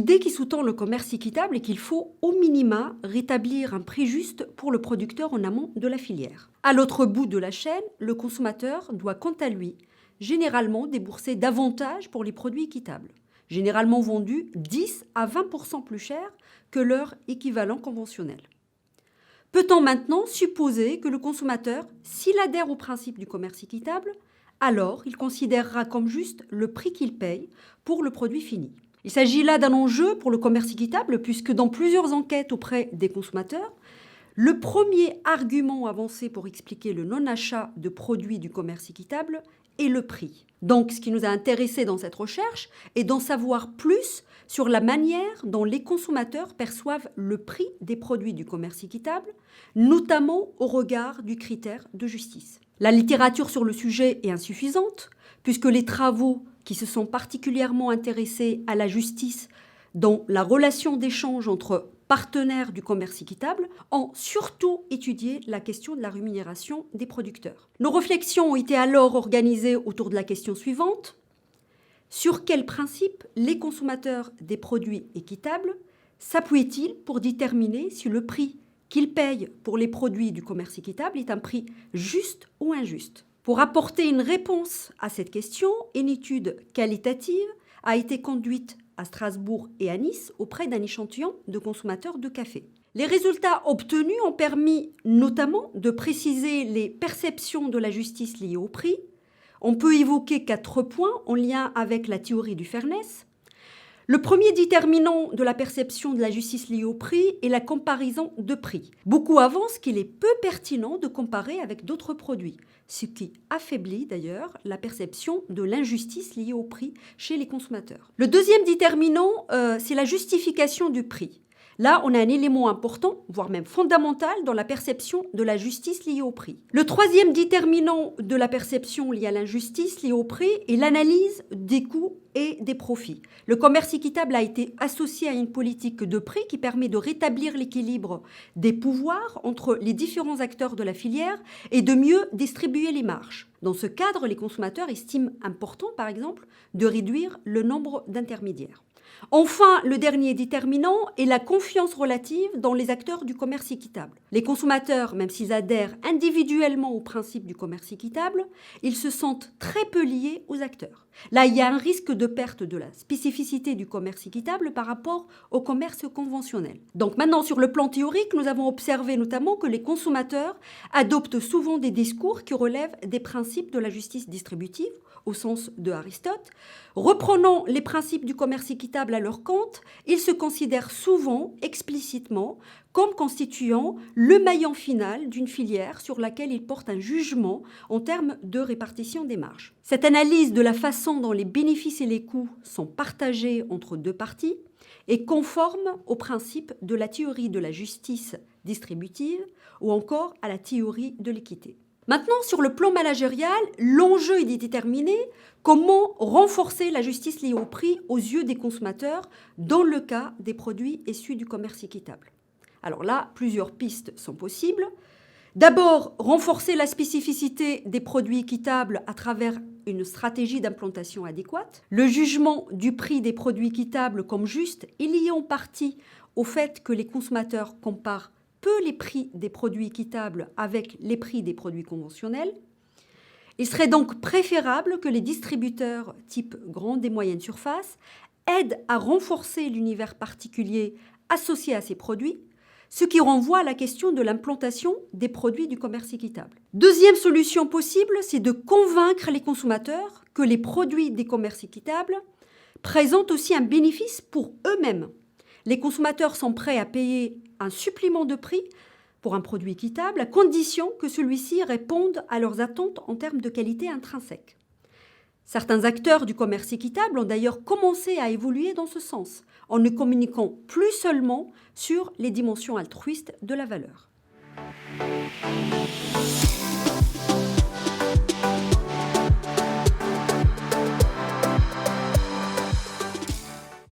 L'idée qui sous-tend le commerce équitable est qu'il faut au minima rétablir un prix juste pour le producteur en amont de la filière. À l'autre bout de la chaîne, le consommateur doit quant à lui généralement débourser davantage pour les produits équitables, généralement vendus 10 à 20% plus cher que leur équivalent conventionnel. Peut-on maintenant supposer que le consommateur, s'il adhère au principe du commerce équitable, alors il considérera comme juste le prix qu'il paye pour le produit fini? Il s'agit là d'un enjeu pour le commerce équitable puisque dans plusieurs enquêtes auprès des consommateurs, le premier argument avancé pour expliquer le non-achat de produits du commerce équitable est le prix. Donc, ce qui nous a intéressés dans cette recherche est d'en savoir plus sur la manière dont les consommateurs perçoivent le prix des produits du commerce équitable, notamment au regard du critère de justice. La littérature sur le sujet est insuffisante, puisque les travaux qui se sont particulièrement intéressés à la justice dans la relation d'échange entre partenaires du commerce équitable ont surtout étudié la question de la rémunération des producteurs. Nos réflexions ont été alors organisées autour de la question suivante. Sur quels principes les consommateurs des produits équitables s'appuient-ils pour déterminer si le prix qu'ils payent pour les produits du commerce équitable est un prix juste ou injuste? Pour apporter une réponse à cette question, une étude qualitative a été conduite à Strasbourg et à Nice auprès d'un échantillon de consommateurs de café. Les résultats obtenus ont permis notamment de préciser les perceptions de la justice liées au prix. On peut évoquer 4 points en lien avec la théorie du fairness. Le premier déterminant de la perception de la justice liée au prix est la comparaison de prix. Beaucoup avancent qu'il est peu pertinent de comparer avec d'autres produits, ce qui affaiblit d'ailleurs la perception de l'injustice liée au prix chez les consommateurs. Le deuxième déterminant, c'est la justification du prix. Là, on a un élément important, voire même fondamental, dans la perception de la justice liée au prix. Le troisième déterminant de la perception liée à l'injustice liée au prix est l'analyse des coûts et des profits. Le commerce équitable a été associé à une politique de prix qui permet de rétablir l'équilibre des pouvoirs entre les différents acteurs de la filière et de mieux distribuer les marges. Dans ce cadre, les consommateurs estiment important, par exemple, de réduire le nombre d'intermédiaires. Enfin, le dernier déterminant est la confiance relative dans les acteurs du commerce équitable. Les consommateurs, même s'ils adhèrent individuellement au principe du commerce équitable, ils se sentent très peu liés aux acteurs. Là, il y a un risque de perte de la spécificité du commerce équitable par rapport au commerce conventionnel. Donc maintenant, sur le plan théorique, nous avons observé notamment que les consommateurs adoptent souvent des discours qui relèvent des principes de la justice distributive, au sens de Aristote. Reprenant les principes du commerce équitable à leur compte, ils se considèrent souvent explicitement comme constituant le maillon final d'une filière sur laquelle ils portent un jugement en termes de répartition des marges. Cette analyse de la façon dont les bénéfices et les coûts sont partagés entre deux parties est conforme au principe de la théorie de la justice distributive ou encore à la théorie de l'équité. Maintenant, sur le plan managérial, l'enjeu est de déterminer comment renforcer la justice liée au prix aux yeux des consommateurs dans le cas des produits issus du commerce équitable. Alors là, plusieurs pistes sont possibles. D'abord, renforcer la spécificité des produits équitables à travers une stratégie d'implantation adéquate. Le jugement du prix des produits équitables comme juste est lié en partie au fait que les consommateurs comparent peu les prix des produits équitables avec les prix des produits conventionnels. Il serait donc préférable que les distributeurs type grande et moyenne surface aident à renforcer l'univers particulier associé à ces produits, ce qui renvoie à la question de l'implantation des produits du commerce équitable. Deuxième solution possible, c'est de convaincre les consommateurs que les produits des commerces équitables présentent aussi un bénéfice pour eux-mêmes. Les consommateurs sont prêts à payer un supplément de prix pour un produit équitable à condition que celui-ci réponde à leurs attentes en termes de qualité intrinsèque. Certains acteurs du commerce équitable ont d'ailleurs commencé à évoluer dans ce sens, en ne communiquant plus seulement sur les dimensions altruistes de la valeur.